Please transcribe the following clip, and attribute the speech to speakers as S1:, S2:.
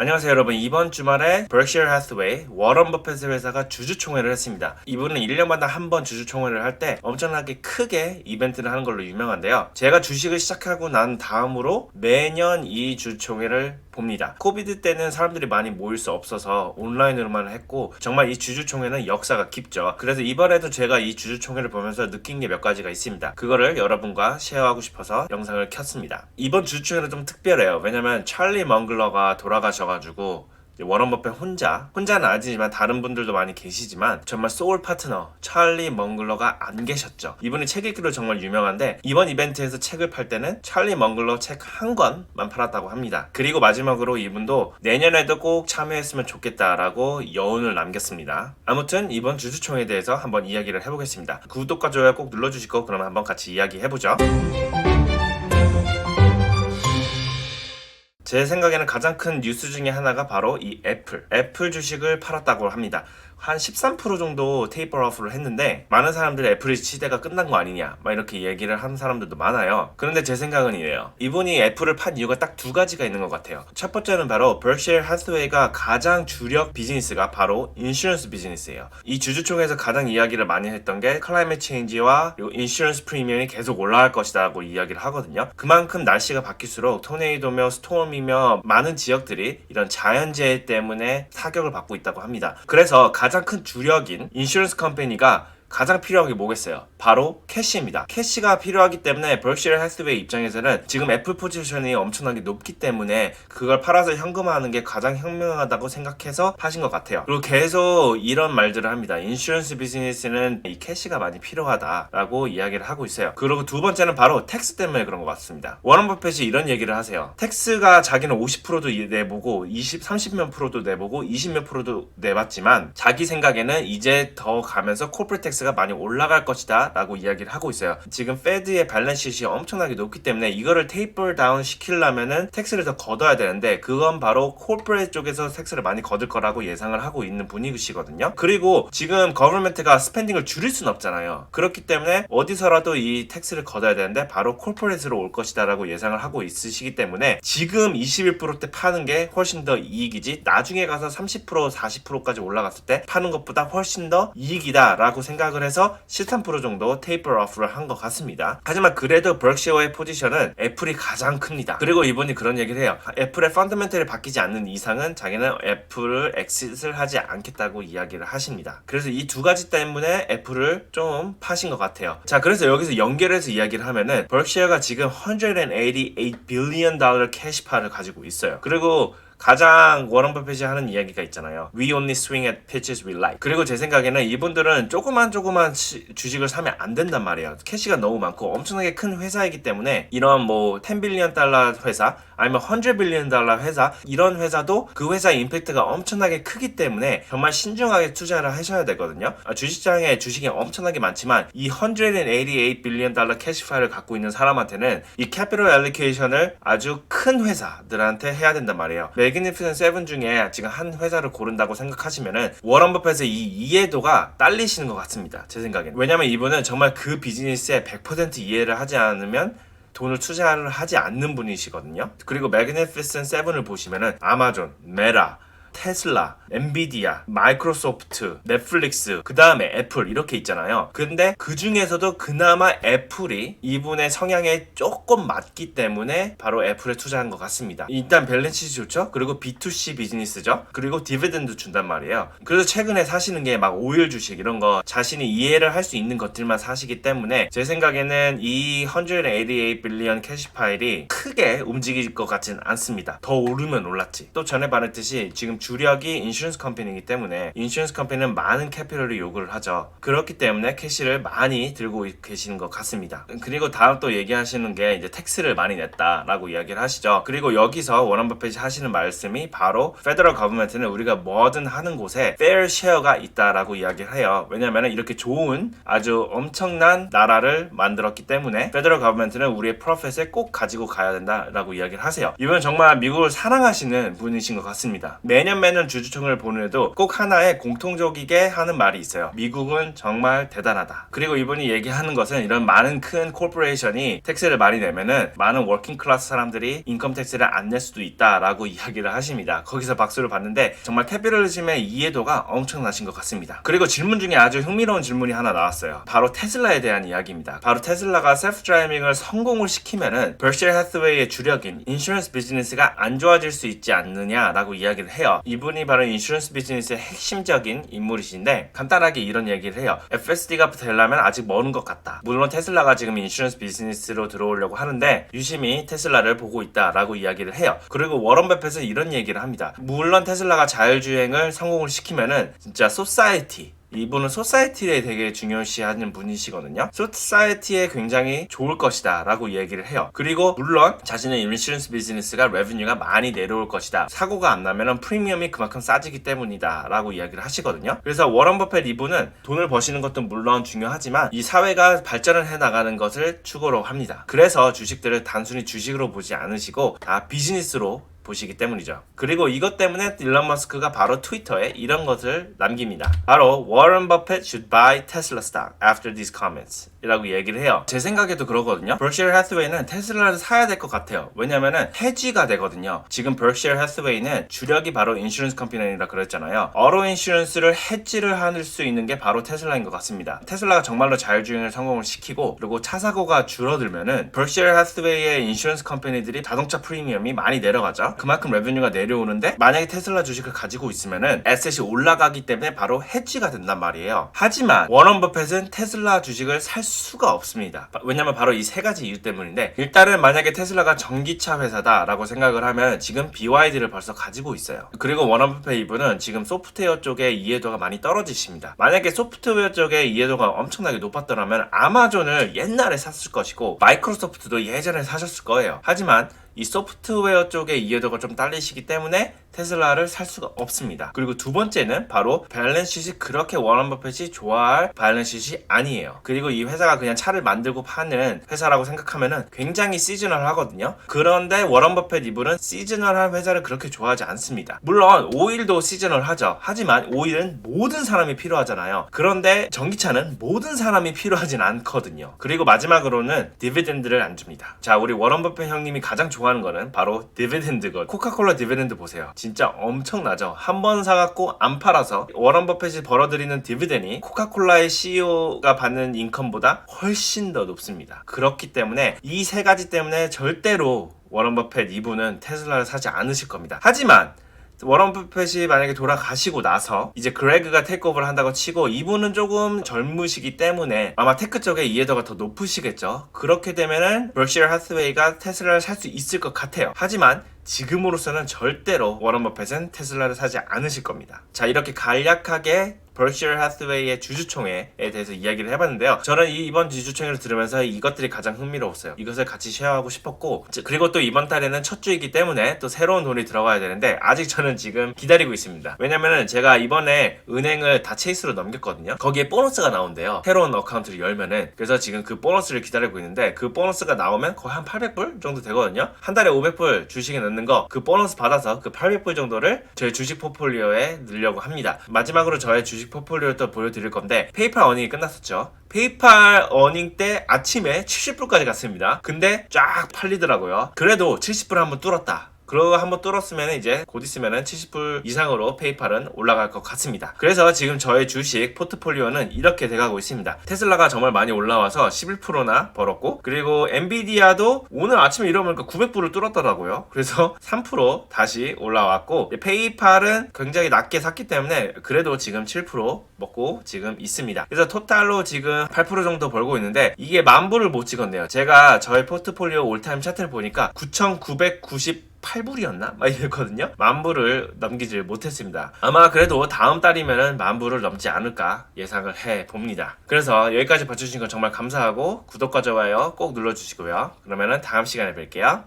S1: 안녕하세요 여러분. 이번 주말에 berkshire hathaway 워런 버핏의 회사가 주주총회를 했습니다. 이분은 1년마다 한 번 주주총회를 할 때 엄청나게 크게 이벤트를 하는 걸로 유명한데요. 제가 주식을 시작하고 난 다음으로 매년 이 주주총회를 봅니다. 코비드 때는 사람들이 많이 모일 수 없어서 온라인으로만 했고 정말 이 주주총회는 역사가 깊죠. 그래서 이번에도 제가 이 주주총회를 보면서 느낀 게 몇 가지가 있습니다. 그거를 여러분과 쉐어하고 싶어서 영상을 켰습니다. 이번 주주총회는 좀 특별해요. 왜냐면 찰리 먼글러가 돌아가셔가지고 워런 버핏 혼자는 아니지만 다른 분들도 많이 계시지만 정말 소울 파트너 찰리 먼글러가 안 계셨죠. 이분이 책 읽기로 정말 유명한데 이번 이벤트에서 책을 팔 때는 찰리 먼글러 책 한 권만 팔았다고 합니다. 그리고 마지막으로 이분도 내년에도 꼭 참여했으면 좋겠다라고 여운을 남겼습니다. 아무튼 이번 주주총회에 대해서 한번 이야기를 해보겠습니다. 구독과 좋아요 꼭 눌러주시고 그러면 한번 같이 이야기해보죠. 제 생각에는 가장 큰 뉴스 중에 하나가 바로 이 애플 주식을 팔았다고 합니다. 한 13% 정도 테이퍼 오프를 했는데 많은 사람들이 애플의 시대가 끝난 거 아니냐 막 이렇게 얘기를 하는 사람들도 많아요. 그런데 제 생각은 이래요. 이분이 애플을 판 이유가 딱 두 가지가 있는 것 같아요. 첫 번째는 바로 berkshire hathaway가 가장 주력 비즈니스가 바로 인슈런스 비즈니스예요. 이 주주총회에서 가장 이야기를 많이 했던 게 클라이밋 체인지와 인슈런스 프리미엄이 계속 올라갈 것이다 라고 이야기를 하거든요. 그만큼 날씨가 바뀔수록 토네이도며 스톰이며 많은 지역들이 이런 자연재해 때문에 타격을 받고 있다고 합니다. 그래서 가장 큰 주력인 인슈런스 컴퍼니가 가장 필요한 게 뭐겠어요? 바로 캐시입니다. 캐시가 필요하기 때문에 berkshire hathaway 입장에서는 지금 애플 포지션이 엄청나게 높기 때문에 그걸 팔아서 현금화하는 게 가장 현명하다고 생각해서 파신 것 같아요. 그리고 계속 이런 말들을 합니다. 인슈런스 비즈니스는 이 캐시가 많이 필요하다라고 이야기를 하고 있어요. 그리고 두 번째는 바로 텍스 때문에 그런 것 같습니다. 워런 버핏이 이런 얘기를 하세요. 텍스가 자기는 50%도 내보고 30몇 프로도 내보고 20몇 프로도 내봤지만 자기 생각에는 이제 더 가면서 코퍼레이트 텍스 가 많이 올라갈 것이다 라고 이야기를 하고 있어요. 지금 페드의 밸런스시트이 엄청나게 높기 때문에 이거를 테이퍼 다운 시키려면은 텍스를 더 걷어야 되는데 그건 바로 코퍼레이트 쪽에서 텍스를 많이 걷을 거라고 예상을 하고 있는 분위기시거든요. 그리고 지금 거버먼트가 스펜딩을 줄일 순 없잖아요. 그렇기 때문에 어디서라도 이 텍스를 걷어야 되는데 바로 코퍼레이트로 올 것이다 라고 예상을 하고 있으시기 때문에 지금 21%대 파는 게 훨씬 더 이익이지 나중에 가서 30% 40%까지 올라갔을 때 파는 것보다 훨씬 더 이익이다 라고 생각을 해서 13% 정도 테이퍼 오프를 한 것 같습니다. 하지만 그래도 berkshire의 포지션은 애플이 가장 큽니다. 그리고 이분이 그런 얘기를 해요. 애플의 펀더멘털이 바뀌지 않는 이상은 자기는 애플을 엑싯을 하지 않겠다고 이야기를 하십니다. 그래서 이 두 가지 때문에 애플을 좀 파신 것 같아요. 자, 그래서 여기서 연결해서 이야기를 하면은 berkshire가 지금 188 billion 달러 캐시파를 가지고 있어요. 그리고 가장 워런 버핏이 하는 이야기가 있잖아요. We only swing at pitches we like. 그리고 제 생각에는 이분들은 조그만 주식을 사면 안 된단 말이에요. 캐시가 너무 많고 엄청나게 큰 회사이기 때문에 이런 뭐 10 빌리언 달러 회사 아니면 100 빌리언 달러 회사 이런 회사도 그 회사의 임팩트가 엄청나게 크기 때문에 정말 신중하게 투자를 하셔야 되거든요. 주식장에 주식이 엄청나게 많지만 이 188 빌리언 달러 캐시 파일을 갖고 있는 사람한테는 이 캐피털 알로케이션을 아주 큰 회사들한테 해야 된단 말이에요. 매그니피센트 세븐 중에 지금 한 회사를 고른다고 생각하시면은 워런 버핏의 이 이해도가 딸리시는 것 같습니다. 제 생각에는. 왜냐면 이분은 정말 그 비즈니스에 100% 이해를 하지 않으면 돈을 투자를 하지 않는 분이시거든요. 그리고 매그니피센트 세븐을 보시면은 아마존, 메타, 테슬라, 엔비디아, 마이크로소프트, 넷플릭스, 그 다음에 애플 이렇게 있잖아요. 근데 그 중에서도 그나마 애플이 이분의 성향에 조금 맞기 때문에 바로 애플에 투자한 것 같습니다. 일단 밸런스시 좋죠? 그리고 B2C 비즈니스죠? 그리고 디비덴드 준단 말이에요. 그래서 최근에 사시는 게 막 오일 주식 이런 거 자신이 이해를 할 수 있는 것들만 사시기 때문에 제 생각에는 이 188 빌리언 캐시 파일이 크게 움직일 것 같진 않습니다. 더 오르면 올랐지. 또 전에 말했듯이 지금 주력이 인슈런스 컴퍼니이기 때문에 인슈런스 컴퍼니는 많은 캐피털을 요구를 하죠. 그렇기 때문에 캐시를 많이 들고 계시는 것 같습니다. 그리고 다음 또 얘기하시는 게 이제 텍스를 많이 냈다라고 이야기를 하시죠. 그리고 여기서 워런 버핏이 하시는 말씀이 바로 페더럴 거버먼트는 우리가 뭐든 하는 곳에 fair share가 있다라고 이야기를 해요. 왜냐면 이렇게 좋은 아주 엄청난 나라를 만들었기 때문에 페더럴 거버먼트는 우리의 프로핏에 꼭 가지고 가야 된다라고 이야기를 하세요. 이분 정말 미국을 사랑하시는 분이신 것 같습니다. 매년 매년 주주총회를 보는데도 꼭 하나의 공통적이게 하는 말이 있어요. 미국은 정말 대단하다. 그리고 이분이 얘기하는 것은 이런 많은 큰 코퍼레이션이 텍스를 많이 내면은 많은 워킹 클래스 사람들이 인컴 텍스를 안 낼 수도 있다라고 이야기를 하십니다. 거기서 박수를 받는데 정말 캐피털리즘의 이해도가 엄청나신 것 같습니다. 그리고 질문 중에 아주 흥미로운 질문이 하나 나왔어요. 바로 테슬라에 대한 이야기입니다. 바로 테슬라가 셀프 드라이빙을 성공을 시키면은 버셔 해스웨이의 주력인 인슈런스 비즈니스가 안 좋아질 수 있지 않느냐라고 이야기를 해요. 이분이 바로 인슈런스 비즈니스의 핵심적인 인물이신데 간단하게 이런 얘기를 해요. FSD가 되려면 아직 먼 것 같다. 물론 테슬라가 지금 인슈런스 비즈니스로 들어오려고 하는데 유심히 테슬라를 보고 있다라고 이야기를 해요. 그리고 워런 버핏은 이런 얘기를 합니다. 물론 테슬라가 자율주행을 성공을 시키면은 진짜 소사이티, 이분은 소사이티에 되게 중요시하는 분이시거든요. 소사이티에 굉장히 좋을 것이다 라고 얘기를 해요. 그리고 물론 자신의 인슈런스 비즈니스가 레베뉴가 많이 내려올 것이다. 사고가 안 나면 프리미엄이 그만큼 싸지기 때문이다 라고 이야기를 하시거든요. 그래서 워런 버핏 이분은 돈을 버시는 것도 물론 중요하지만 이 사회가 발전을 해나가는 것을 추구로 합니다. 그래서 주식들을 단순히 주식으로 보지 않으시고 다 비즈니스로 보시기 때문이죠. 그리고 이것 때문에 일론 머스크가 바로 트위터에 이런 것을 남깁니다. 바로 Warren Buffett should buy Tesla stock after these comments 이라고 얘기를 해요. 제 생각에도 그러거든요. Berkshire Hathaway는 테슬라를 사야 될 것 같아요. 왜냐면은 해지가 되거든요. 지금 Berkshire Hathaway는 주력이 바로 인슈런스 컴퍼니라 그랬잖아요. 어로 인슈런스를 해지를 할 수 있는 게 바로 테슬라인 것 같습니다. 테슬라가 정말로 자율주행을 성공을 시키고 그리고 차 사고가 줄어들면은 Berkshire Hathaway의 인슈런스 컴퍼니들이 자동차 프리미엄이 많이 내려가죠. 그만큼 레베뉴가 내려오는데 만약에 테슬라 주식을 가지고 있으면은 에셋이 올라가기 때문에 바로 해지가 된단 말이에요. 하지만 워런 버핏은 테슬라 주식을 살 수가 없습니다. 왜냐면 바로 이 세 가지 이유 때문인데 일단은 만약에 테슬라가 전기차 회사다라고 생각을 하면 지금 BYD를 벌써 가지고 있어요. 그리고 워런 버핏 이분은 지금 소프트웨어 쪽에 이해도가 많이 떨어지십니다. 만약에 소프트웨어 쪽에 이해도가 엄청나게 높았더라면 아마존을 옛날에 샀을 것이고 마이크로소프트도 예전에 사셨을 거예요. 하지만 이 소프트웨어 쪽의 이해도가 좀 딸리시기 때문에 테슬라를 살 수가 없습니다. 그리고 두 번째는 바로 밸런스시트이 그렇게 워런 버핏이 좋아할 밸런스시트이 아니에요. 그리고 이 회사가 그냥 차를 만들고 파는 회사라고 생각하면은 굉장히 시즈널하거든요. 그런데 워런 버핏 이분은 시즈널한 회사를 그렇게 좋아하지 않습니다. 물론 오일도 시즈널하죠. 하지만 오일은 모든 사람이 필요하잖아요. 그런데 전기차는 모든 사람이 필요하진 않거든요. 그리고 마지막으로는 디비덴드를 안 줍니다. 자, 우리 워런 버핏 형님이 가장 좋아하는 거는 바로 디비덴드거든요. 코카콜라 디비덴드 보세요. 진짜 엄청나죠. 한 번 사갖고 안 팔아서 워런 버핏이 벌어들이는 디비덴이 코카콜라의 CEO가 받는 인컴보다 훨씬 더 높습니다. 그렇기 때문에 이 세 가지 때문에 절대로 워런 버핏 이분은 테슬라를 사지 않으실 겁니다. 하지만 워런 버핏이 만약에 돌아가시고 나서 이제 그레그가 테이크오버를 한다고 치고 이분은 조금 젊으시기 때문에 아마 테크 쪽에 이해도가 더 높으시겠죠. 그렇게 되면은 버셔 해스웨이가 테슬라를 살 수 있을 것 같아요. 하지만 지금으로서는 절대로 워런 버핏은 테슬라를 사지 않으실 겁니다. 자, 이렇게 간략하게 버셔 해스웨이의 주주총회에 대해서 이야기를 해봤는데요. 저는 이번 주주총회를 들으면서 이것들이 가장 흥미로웠어요. 이것을 같이 쉐어하고 싶었고 그리고 또 이번 달에는 첫 주이기 때문에 또 새로운 돈이 들어가야 되는데 아직 저는 지금 기다리고 있습니다. 왜냐면은 제가 이번에 은행을 다 체이스로 넘겼거든요. 거기에 보너스가 나온대요. 새로운 어카운트를 열면은. 그래서 지금 그 보너스를 기다리고 있는데 그 보너스가 나오면 거의 한 800불 정도 되거든요. 한 달에 500불 주식에 넣는 거 그 보너스 받아서 그 800불 정도를 저희 주식 포트폴리오에 넣으려고 합니다. 마지막으로 저의 주식 포트폴리오를 또 보여드릴 건데 페이팔 어닝이 끝났었죠. 페이팔 어닝 때 아침에 70불까지 갔습니다. 근데 쫙 팔리더라고요. 그래도 70불 한번 뚫었다. 그러고 한번 뚫었으면 이제 곧 있으면은 70불 이상으로 페이팔은 올라갈 것 같습니다. 그래서 지금 저의 주식 포트폴리오는 이렇게 돼가고 있습니다. 테슬라가 정말 많이 올라와서 11%나 벌었고 그리고 엔비디아도 오늘 아침에 일어나니까 900불을 뚫었더라고요. 그래서 3% 다시 올라왔고 페이팔은 굉장히 낮게 샀기 때문에 그래도 지금 7% 먹고 지금 있습니다. 그래서 토탈로 지금 8% 정도 벌고 있는데 이게 10,000불을 못 찍었네요. 제가 저의 포트폴리오 올타임 차트를 보니까 9,998불이었나? 막 이랬거든요. 10,000불을 넘기질 못했습니다. 아마 그래도 다음 달이면은 10,000불을 넘지 않을까 예상을 해봅니다. 그래서 여기까지 봐주신 건 정말 감사하고 구독과 좋아요 꼭 눌러주시고요. 그러면은 다음 시간에 뵐게요.